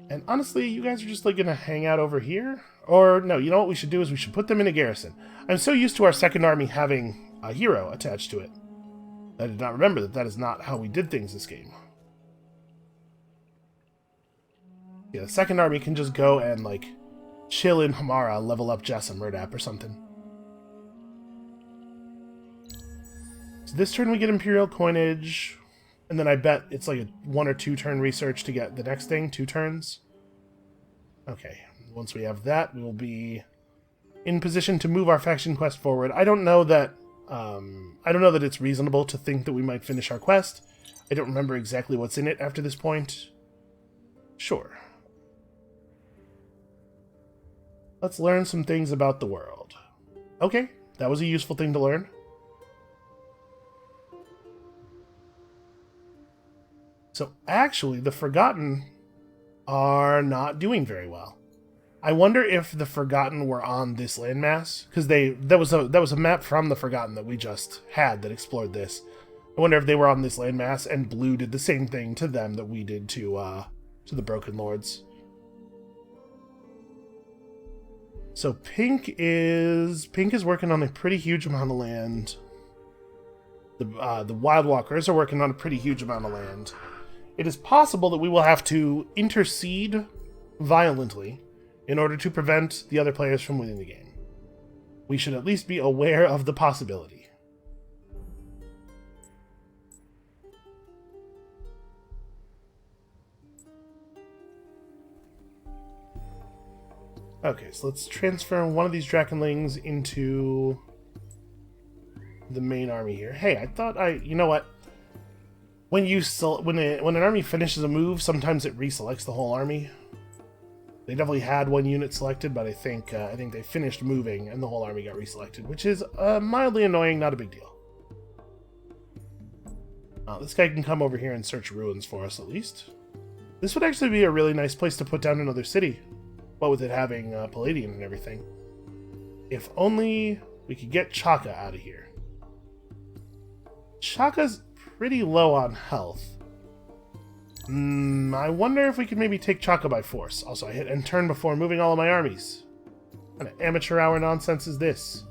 And honestly, you guys are just like going to hang out over here? Or no, you know what we should do is we should put them in a garrison. I'm so used to our second army having a hero attached to it. I did not remember that is not how we did things this game. Yeah, the second army can just go and, like, chill in Mykara, level up Jess and Murdap or something. So this turn we get Imperial Coinage, and then I bet it's like a 1 or 2 turn research to get the next thing, 2 turns. Okay, once we have that, we will be in position to move our faction quest forward. I don't know that it's reasonable to think that we might finish our quest. I don't remember exactly what's in it after this point. Sure. Let's learn some things about the world. Okay, that was a useful thing to learn. So actually, the Forgotten are not doing very well. I wonder if the Forgotten were on this landmass, because that was a map from the Forgotten that we just had that explored this. I wonder if they were on this landmass and Blue did the same thing to them that we did to the Broken Lords. So Pink is working on a pretty huge amount of land. The Wild Walkers are working on a pretty huge amount of land. It is possible that we will have to intercede violently in order to prevent the other players from winning the game. We should at least be aware of the possibility. Okay, so let's transfer one of these Drakenlings into the main army here. Hey, I thought you know what? When an army finishes a move, sometimes it reselects the whole army. They definitely had one unit selected, but I think they finished moving and the whole army got reselected, which is mildly annoying, not a big deal. This guy can come over here and search ruins for us at least. This would actually be a really nice place to put down another city. What with it having Palladium and everything. If only we could get Chaka out of here. Chaka's pretty low on health. I wonder if we could maybe take Chaka by force. Also, I hit end turn before moving all of my armies. What kind of amateur hour nonsense is this?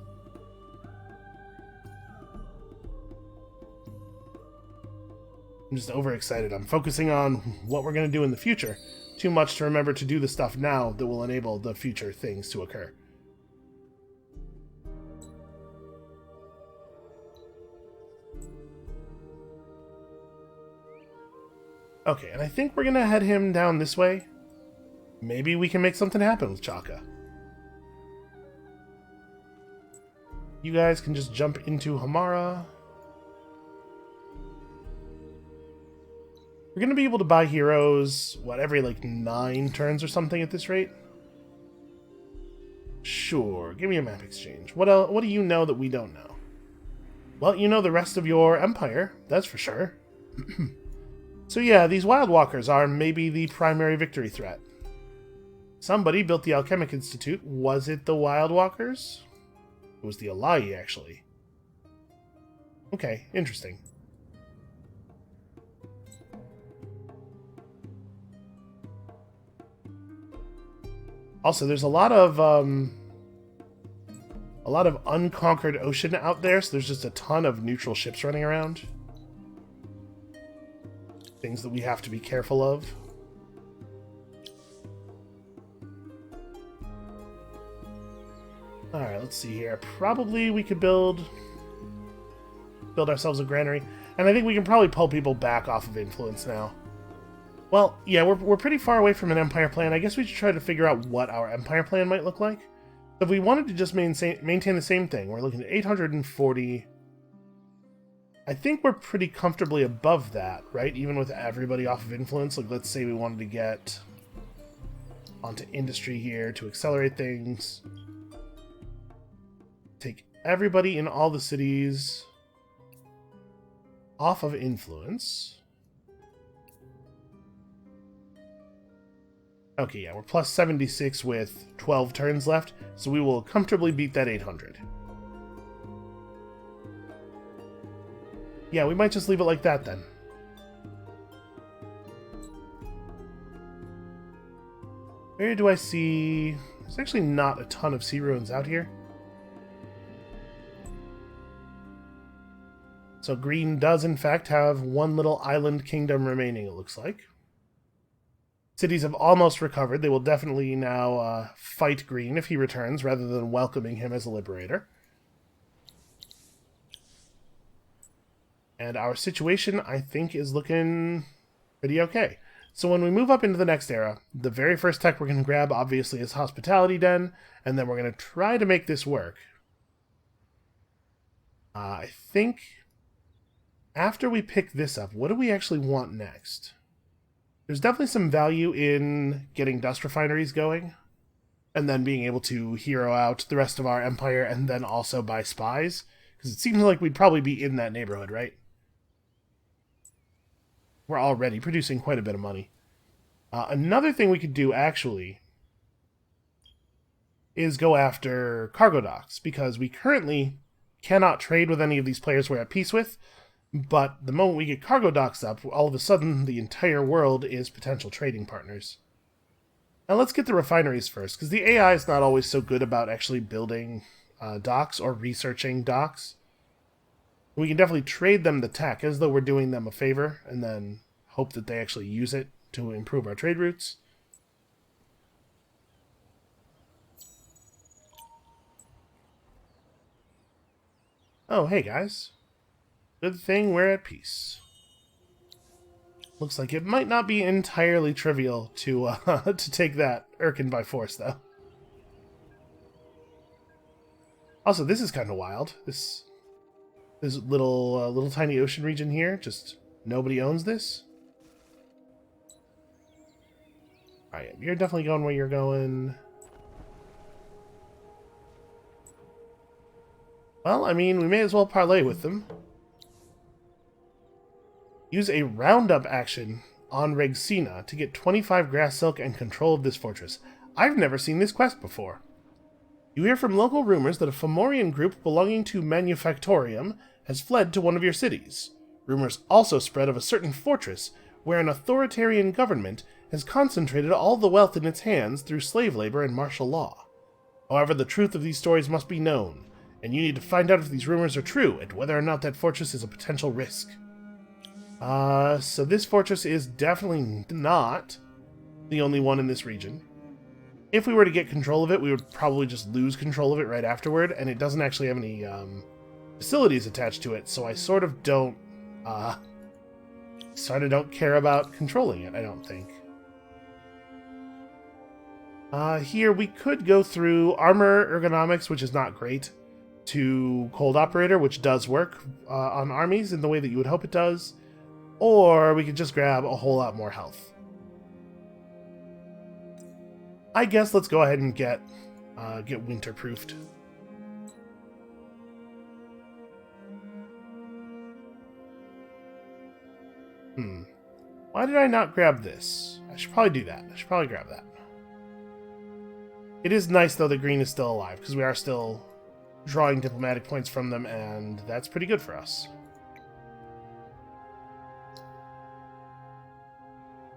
I'm just overexcited. I'm focusing on what we're going to do in the future. Too much to remember to do the stuff now that will enable the future things to occur. Okay, and I think we're going to head him down this way. Maybe we can make something happen with Chaka. You guys can just jump into Hamara. We're going to be able to buy heroes, what, every, like, 9 turns or something at this rate? Sure, give me a map exchange. What do you know that we don't know? Well, you know the rest of your empire, that's for sure. So yeah, these Wild Walkers are maybe the primary victory threat. Somebody built the Alchemic Institute. Was it the Wild Walkers? It was the Alai, actually. Okay, interesting. Also, there's a lot of unconquered ocean out there, so there's just a ton of neutral ships running around. Things that we have to be careful of. Alright, let's see here. Probably we could build ourselves a granary. And I think we can probably pull people back off of influence now. Well, yeah, we're pretty far away from an empire plan. I guess we should try to figure out what our empire plan might look like. If we wanted to just maintain the same thing, we're looking at 840. I think we're pretty comfortably above that, right? Even with everybody off of influence. Like, let's say we wanted to get onto industry here to accelerate things. Take everybody in all the cities off of influence. Okay, yeah, we're plus 76 with 12 turns left, so we will comfortably beat that 800. Yeah, we might just leave it like that then. Where do I see... There's actually not a ton of sea ruins out here. So green does in fact have one little island kingdom remaining, it looks like. Cities have almost recovered. They will definitely now fight green if he returns, rather than welcoming him as a liberator. And our situation, I think, is looking pretty okay. So when we move up into the next era, the very first tech we're going to grab, obviously, is Hospitality Den, and then we're going to try to make this work. I think after we pick this up, what do we actually want next? There's definitely some value in getting dust refineries going, and then being able to hero out the rest of our empire, and then also buy spies, because it seems like we'd probably be in that neighborhood, right? We're already producing quite a bit of money. Another thing we could do, actually, is go after cargo docks, because we currently cannot trade with any of these players we're at peace with, but the moment we get cargo docks up, all of a sudden the entire world is potential trading partners. Now let's get the refineries first, because the AI is not always so good about actually building docks or researching docks. We can definitely trade them the tech as though we're doing them a favor, and then hope that they actually use it to improve our trade routes. Oh, hey guys. Good thing we're at peace. Looks like it might not be entirely trivial to to take that Urkan by force, though. Also, this is kind of wild. This little tiny ocean region here, just nobody owns this. All right, you're definitely going where you're going. Well, I mean, we may as well parlay with them. Use a roundup action on Regsina to get 25 grass silk and control of this fortress. I've never seen this quest before. You hear from local rumors that a Fomorian group belonging to Manufactorium has fled to one of your cities. Rumors also spread of a certain fortress where an authoritarian government has concentrated all the wealth in its hands through slave labor and martial law. However, the truth of these stories must be known, and you need to find out if these rumors are true and whether or not that fortress is a potential risk. So this fortress is definitely not the only one in this region. If we were to get control of it, we would probably just lose control of it right afterward, and it doesn't actually have any facilities attached to it, so I sort of don't care about controlling it, I don't think. Here we could go through armor ergonomics, which is not great, to cold operator, which does work on armies in the way that you would hope it does. Or we could just grab a whole lot more health. I guess let's go ahead and get winter-proofed. Why did I not grab this? I should probably do that. I should probably grab that. It is nice, though, that green is still alive, because we are still drawing diplomatic points from them, and that's pretty good for us.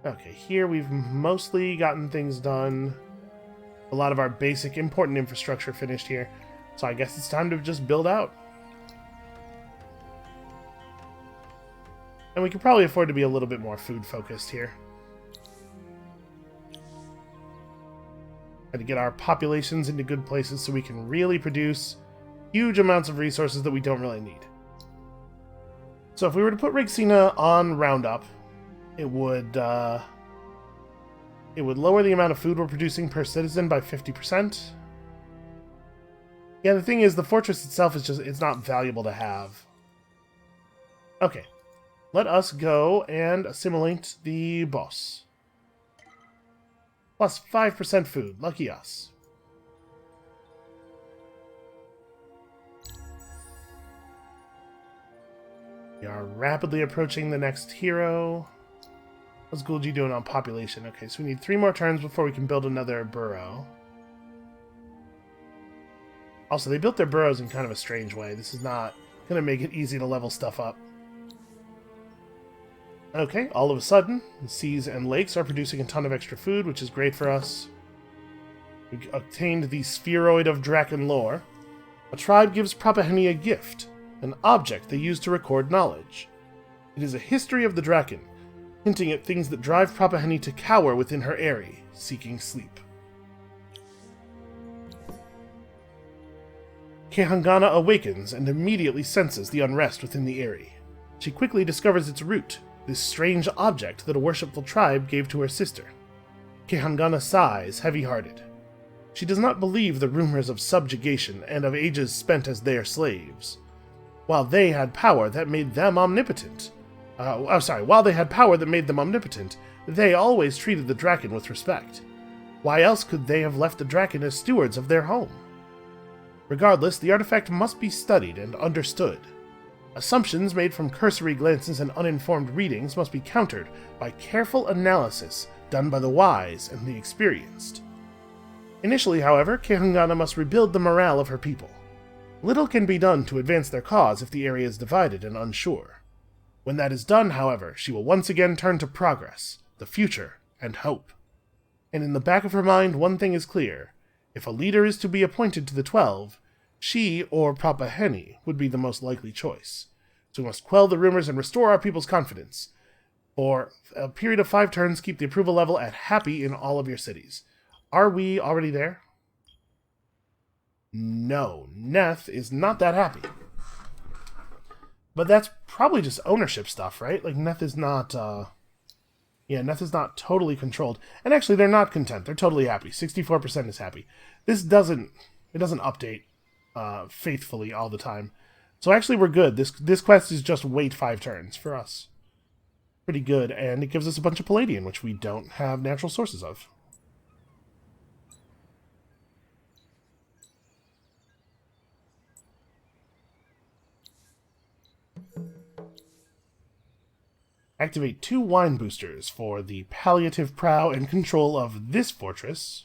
Okay, here we've mostly gotten things done. A lot of our basic important infrastructure finished here. So I guess it's time to just build out. And we could probably afford to be a little bit more food focused here. Try to get our populations into good places so we can really produce huge amounts of resources that we don't really need. So if we were to put Regsina on Roundup, it would lower the amount of food we're producing per citizen by 50%. Yeah, the thing is, the fortress itself is it's not valuable to have. Okay, let us go and assimilate the boss. Plus 5% food, lucky us. We are rapidly approaching the next hero. What's Gulji doing on population? Okay, so we need 3 more turns before we can build another burrow. Also, they built their burrows in kind of a strange way. This is not going to make it easy to level stuff up. Okay, all of a sudden, the seas and lakes are producing a ton of extra food, which is great for us. We obtained the Spheroid of Draken lore. A tribe gives Propaheni a gift, an object they use to record knowledge. It is a history of the Draken, hinting at things that drive Propaheni to cower within her eyrie, seeking sleep. Kehangana awakens and immediately senses the unrest within the eyrie. She quickly discovers its root, this strange object that a worshipful tribe gave to her sister. Kehangana sighs, heavy-hearted. She does not believe the rumors of subjugation and of ages spent as their slaves. While they had power that made them omnipotent, while they had power that made them omnipotent, they always treated the Draken with respect. Why else could they have left the Draken as stewards of their home? Regardless, the artifact must be studied and understood. Assumptions made from cursory glances and uninformed readings must be countered by careful analysis done by the wise and the experienced. Initially, however, Kehangana must rebuild the morale of her people. Little can be done to advance their cause if the area is divided and unsure. When that is done, however, she will once again turn to progress, the future, and hope. And in the back of her mind, one thing is clear. If a leader is to be appointed to the 12, she or Papa Henny would be the most likely choice. So we must quell the rumors and restore our people's confidence. For a period of 5 turns, keep the approval level at happy in all of your cities. Are we already there? No, Neth is not that happy. But that's probably just ownership stuff, right? Like, Neth is not, Neth is not totally controlled. And actually, they're not content. They're totally happy. 64% is happy. It doesn't update faithfully all the time. So actually, we're good. This quest is just wait 5 turns for us. Pretty good, and it gives us a bunch of Palladian, which we don't have natural sources of. Activate 2 wine boosters for the palliative prow and control of this fortress,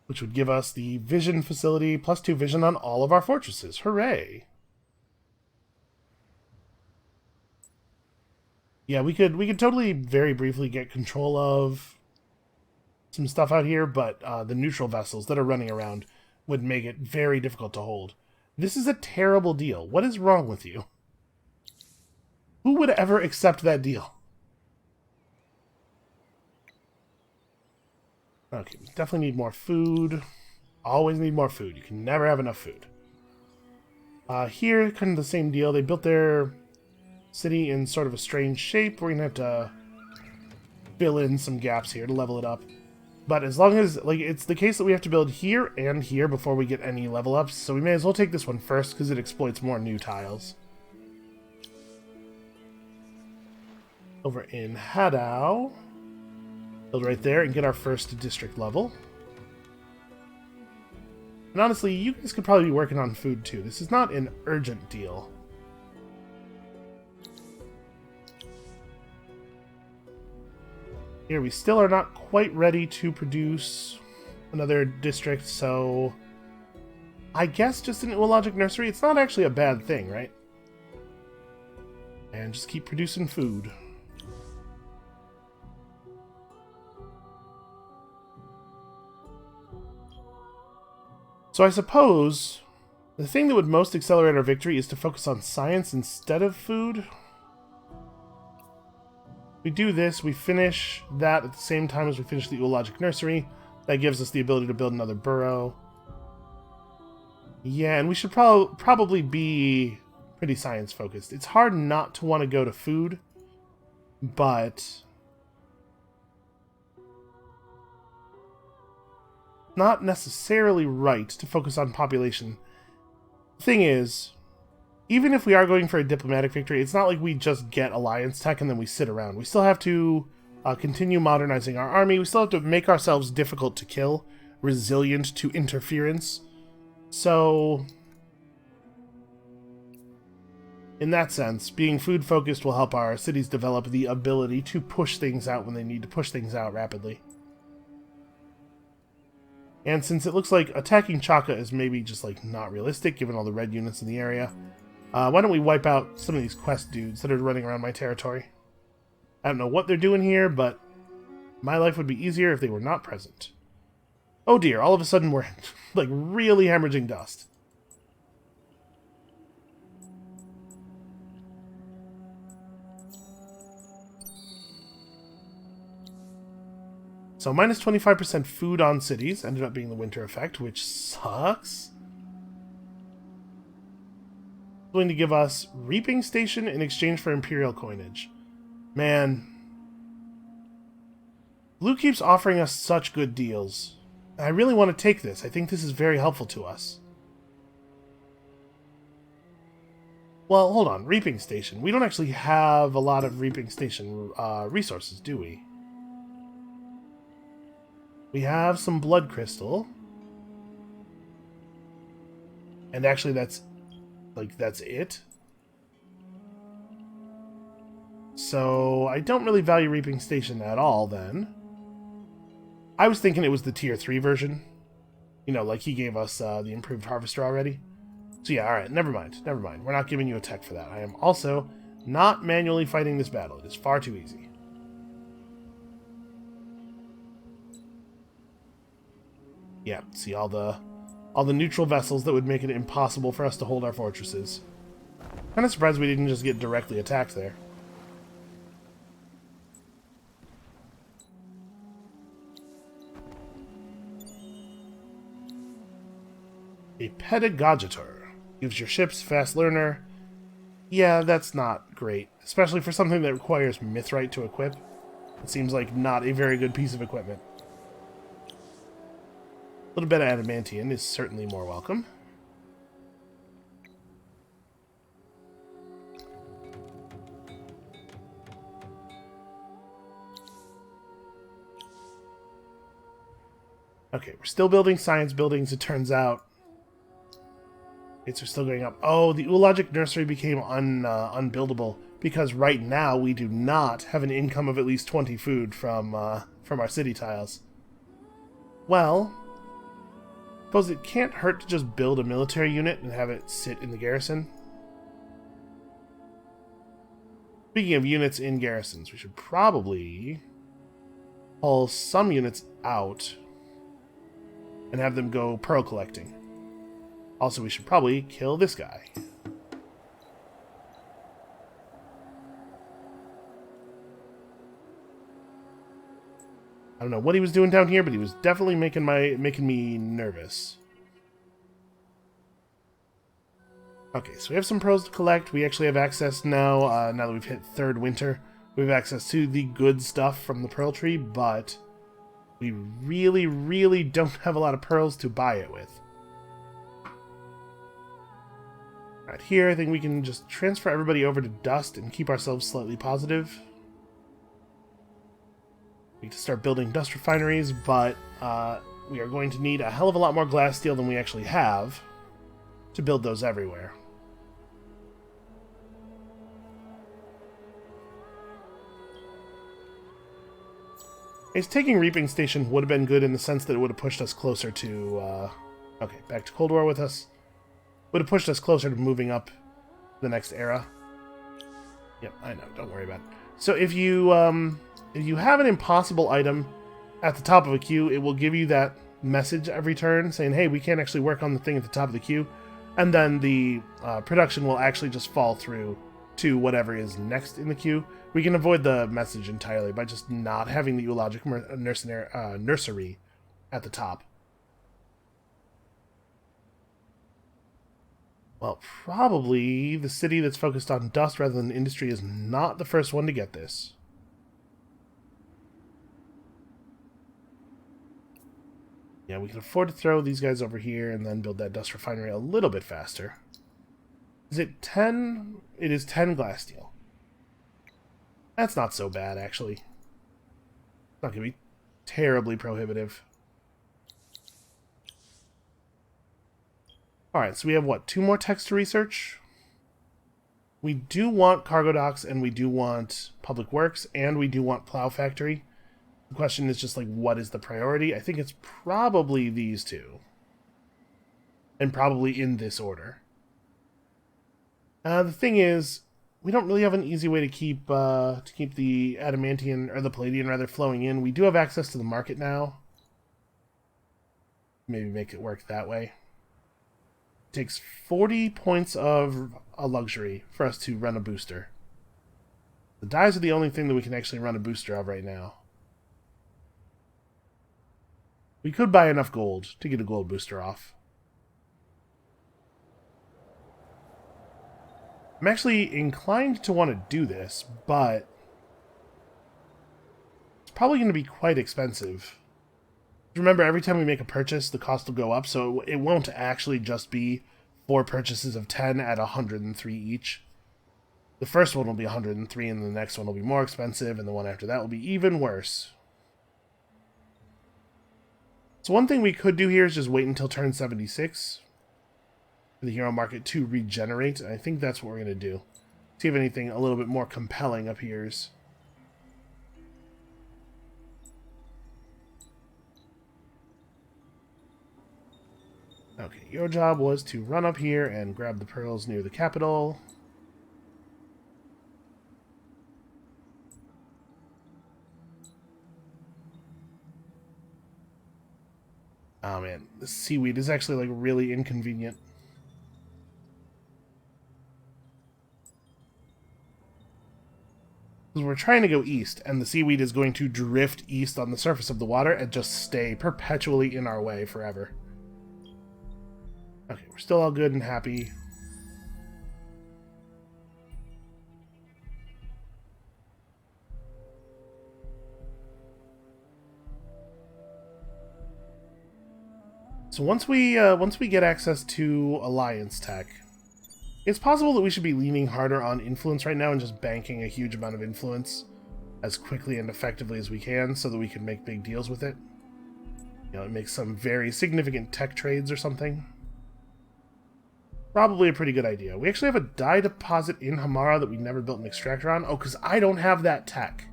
which would give us the vision facility plus 2 vision on all of our fortresses. Hooray! Yeah, we could totally very briefly get control of some stuff out here, but the neutral vessels that are running around would make it very difficult to hold. This is a terrible deal. What is wrong with you? Who would ever accept that deal? Okay, we definitely need more food. Always need more food. You can never have enough food. Here, kind of the same deal. They built their city in sort of a strange shape. We're going to have to fill in some gaps here to level it up. But as long as, like, it's the case that we have to build here and here before we get any level ups, so we may as well take this one first because it exploits more new tiles. Over in Hadao, build right there and get our first district level. And honestly, you guys could probably be working on food too. This is not an urgent deal. Here, we still are not quite ready to produce another district, so I guess just an Logic Nursery. It's not actually a bad thing, right? And just keep producing food. So I suppose the thing that would most accelerate our victory is to focus on science instead of food. We do this, we finish that at the same time as we finish the Logic Nursery. That gives us the ability to build another burrow. Yeah, and we should probably be pretty science-focused. It's hard not to want to go to food, but not necessarily right to focus on population. The thing is, even if we are going for a diplomatic victory, it's not like we just get alliance tech and then we sit around. We still have to continue modernizing our army. We still have to make ourselves difficult to kill, resilient to interference. So, in that sense, being food-focused will help our cities develop the ability to push things out when they need to push things out rapidly. And since it looks like attacking Chaka is maybe just like not realistic given all the red units in the area, why don't we wipe out some of these quest dudes that are running around my territory? I don't know what they're doing here, but my life would be easier if they were not present. Oh dear, all of a sudden we're like really hemorrhaging dust. So minus 25% food on cities ended up being the winter effect, which sucks. Going to give us Reaping Station in exchange for Imperial coinage. Man. Blue keeps offering us such good deals. I really want to take this. I think this is very helpful to us. Well, hold on. Reaping Station. We don't actually have a lot of Reaping Station resources, do we? We have some blood crystal. And actually that's it. So I don't really value Reaping Station at all then. I was thinking it was the tier 3 version. You know, like he gave us the improved harvester already. So yeah, alright, never mind. We're not giving you a tech for that. I am also not manually fighting this battle. It is far too easy. Yeah, see all the neutral vessels that would make it impossible for us to hold our fortresses. Kind of surprised we didn't just get directly attacked there. A pedagogitor. Gives your ships fast learner. Yeah, that's not great. Especially for something that requires mithrite to equip. It seems like not a very good piece of equipment. A little bit of adamantium is certainly more welcome. Okay, we're still building science buildings, it turns out. Rates are still going up. Oh, the Oologic Nursery became unbuildable because right now we do not have an income of at least 20 food from our city tiles. Well, suppose it can't hurt to just build a military unit and have it sit in the garrison. Speaking of units in garrisons, we should probably pull some units out and have them go pearl collecting. Also, we should probably kill this guy. I don't know what he was doing down here, but he was definitely making me nervous. Okay, so we have some pearls to collect. We actually have access now, now that we've hit third winter. We have access to the good stuff from the pearl tree, but we really, really don't have a lot of pearls to buy it with. Right here, I think we can just transfer everybody over to dust and keep ourselves slightly positive. We need to start building dust refineries, but we are going to need a hell of a lot more glass steel than we actually have to build those everywhere. It's taking Reaping Station would have been good in the sense that it would have pushed us closer to... okay, back to Cold War with us. Would have pushed us closer to moving up the next era. Yep, I know. Don't worry about it. So if you have an impossible item at the top of a queue, it will give you that message every turn saying, hey, we can't actually work on the thing at the top of the queue. And then the production will actually just fall through to whatever is next in the queue. We can avoid the message entirely by just not having the Oologic Nursery at the top. Well, probably the city that's focused on dust rather than industry is not the first one to get this. Yeah, we can afford to throw these guys over here and then build that dust refinery a little bit faster. Is it 10? It is 10 glass steel. That's not so bad, actually. It's not going to be terribly prohibitive. Alright, so we have, what, 2 more techs to research? We do want cargo docks, and we do want public works, and we do want plow factory. The question is just, like, what is the priority? I think it's probably these two. And probably in this order. The thing is, we don't really have an easy way to keep the adamantium, or the palladium, rather, flowing in. We do have access to the market now. Maybe make it work that way. Takes 40 points of a luxury for us to run a booster. The dyes are the only thing that we can actually run a booster of right now. We could buy enough gold to get a gold booster off. I'm actually inclined to want to do this, but it's probably going to be quite expensive. Remember, every time we make a purchase, the cost will go up, so it won't actually just be 4 purchases of 10 at 103 each. The first one will be 103, and the next one will be more expensive, and the one after that will be even worse. So one thing we could do here is just wait until turn 76 for the hero market to regenerate, and I think that's what we're going to do. See if anything a little bit more compelling appears. Okay, your job was to run up here and grab the pearls near the capital. Oh man, the seaweed is actually like really inconvenient. Because we're trying to go east, and the seaweed is going to drift east on the surface of the water and just stay perpetually in our way forever. Okay, we're still all good and happy. So once we get access to Alliance tech, it's possible that we should be leaning harder on influence right now and just banking a huge amount of influence as quickly and effectively as we can so that we can make big deals with it. You know, make some very significant tech trades or something. Probably a pretty good idea. We actually have a dye deposit in Hamara that we never built an extractor on. Oh, because I don't have that tech.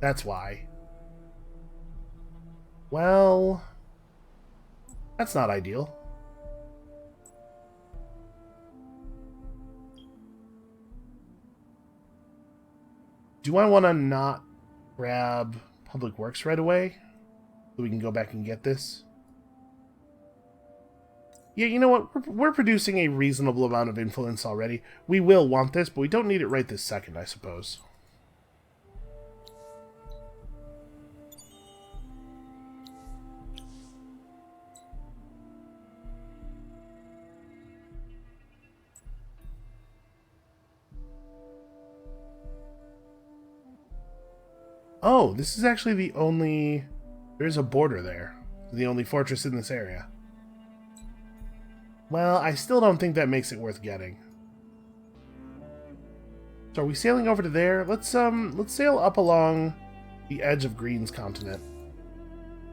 That's why. Well, that's not ideal. Do I want to not grab Public Works right away? So we can go back and get this? Yeah, you know what? We're producing a reasonable amount of influence already. We will want this, but we don't need it right this second, I suppose. Oh, this is actually the only... There's a border there. The only fortress in this area. Well, I still don't think that makes it worth getting. So are we sailing over to there? Let's sail up along the edge of Green's continent.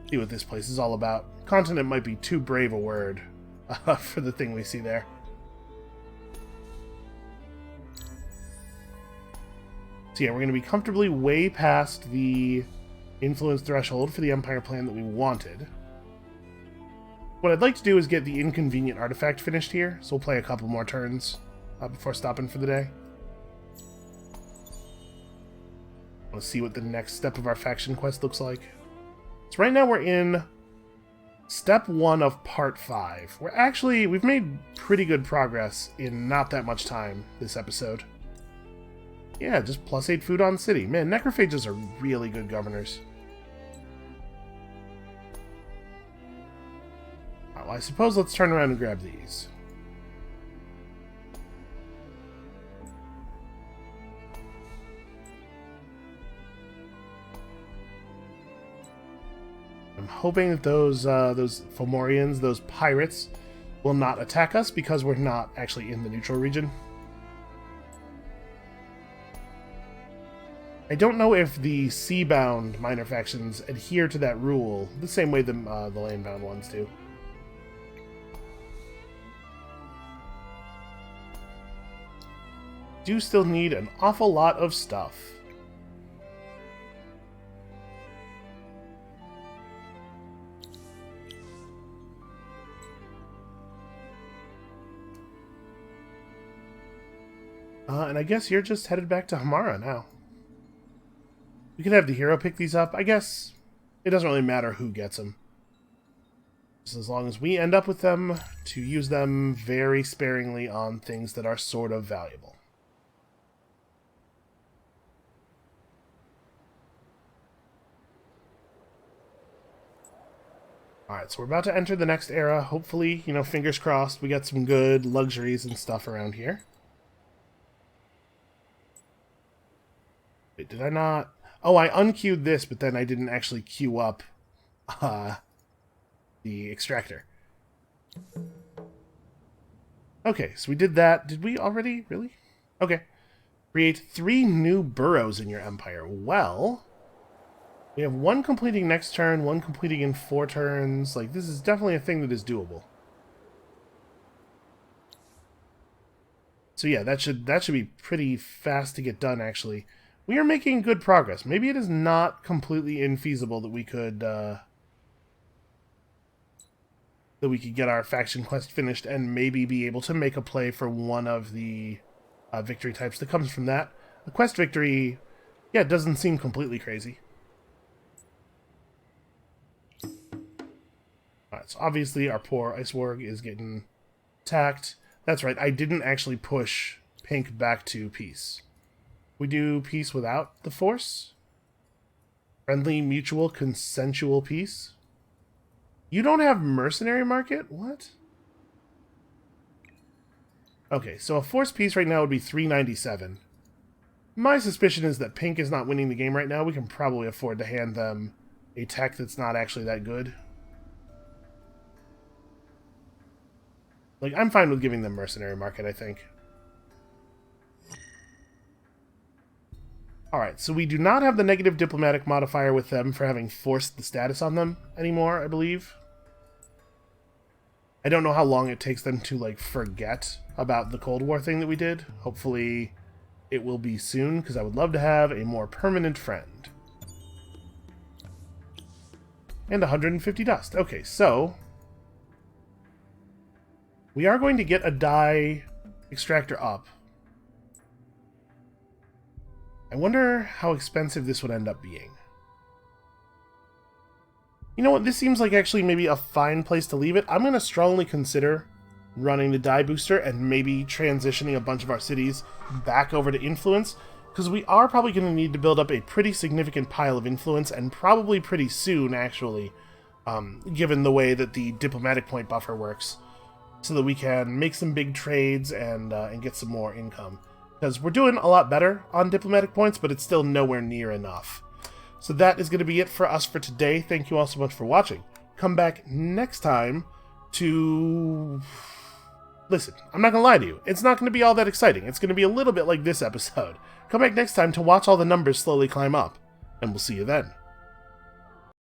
See what this place is all about. Continent might be too brave a word for the thing we see there. So yeah, we're going to be comfortably way past the influence threshold for the Empire plan that we wanted. What I'd like to do is get the inconvenient artifact finished here, so we'll play a couple more turns before stopping for the day. Let's see what the next step of our faction quest looks like. So right now we're in step 1 of part 5. We've made pretty good progress in not that much time this episode. Yeah, just +8 food on city. Man, necrophages are really good governors. Alright, well, I suppose let's turn around and grab these. I'm hoping that those Fomorians, those pirates, will not attack us because we're not actually in the neutral region. I don't know if the sea-bound minor factions adhere to that rule the same way the land-bound ones do. Do still need an awful lot of stuff. And I guess you're just headed back to Hamara now. We could have the hero pick these up. I guess it doesn't really matter who gets them. Just as long as we end up with them to use them very sparingly on things that are sort of valuable. Alright, so we're about to enter the next era. Hopefully, you know, fingers crossed, we got some good luxuries and stuff around here. Wait, did I not... Oh, I unqueued this, but then I didn't actually queue up the extractor. Okay, so we did that. Did we already? Really? Okay. Create 3 new boroughs in your empire. Well, we have 1 completing next turn, 1 completing in 4 turns. Like, this is definitely a thing that is doable. So yeah, that should be pretty fast to get done, actually. We are making good progress. Maybe it is not completely infeasible that we could get our faction quest finished and maybe be able to make a play for one of the victory types that comes from that. A quest victory, yeah, it doesn't seem completely crazy. Alright, Alright, so obviously our poor Ice Warg is getting attacked. That's right, I didn't actually push Pink back to Peace. We do Peace without the Force? Friendly, mutual, consensual peace? You don't have Mercenary Market? What? Okay, so a Force Peace right now would be 397. My suspicion is that Pink is not winning the game right now. We can probably afford to hand them a tech that's not actually that good. Like, I'm fine with giving them Mercenary Market, I think. Alright, so we do not have the negative diplomatic modifier with them for having forced the status on them anymore, I believe. I don't know how long it takes them to, like, forget about the Cold War thing that we did. Hopefully it will be soon, because I would love to have a more permanent friend. And 150 dust. Okay, so we are going to get a dye extractor up. I wonder how expensive this would end up being. You know what, this seems like actually maybe a fine place to leave it. I'm going to strongly consider running the dye booster and maybe transitioning a bunch of our cities back over to influence, because we are probably going to need to build up a pretty significant pile of influence, and probably pretty soon, actually, given the way that the diplomatic point buffer works, so that we can make some big trades and get some more income. Because we're doing a lot better on diplomatic points, but it's still nowhere near enough. So that is going to be it for us for today. Thank you all so much for watching. Come back next time to... Listen, I'm not going to lie to you. It's not going to be all that exciting. It's going to be a little bit like this episode. Come back next time to watch all the numbers slowly climb up. And we'll see you then.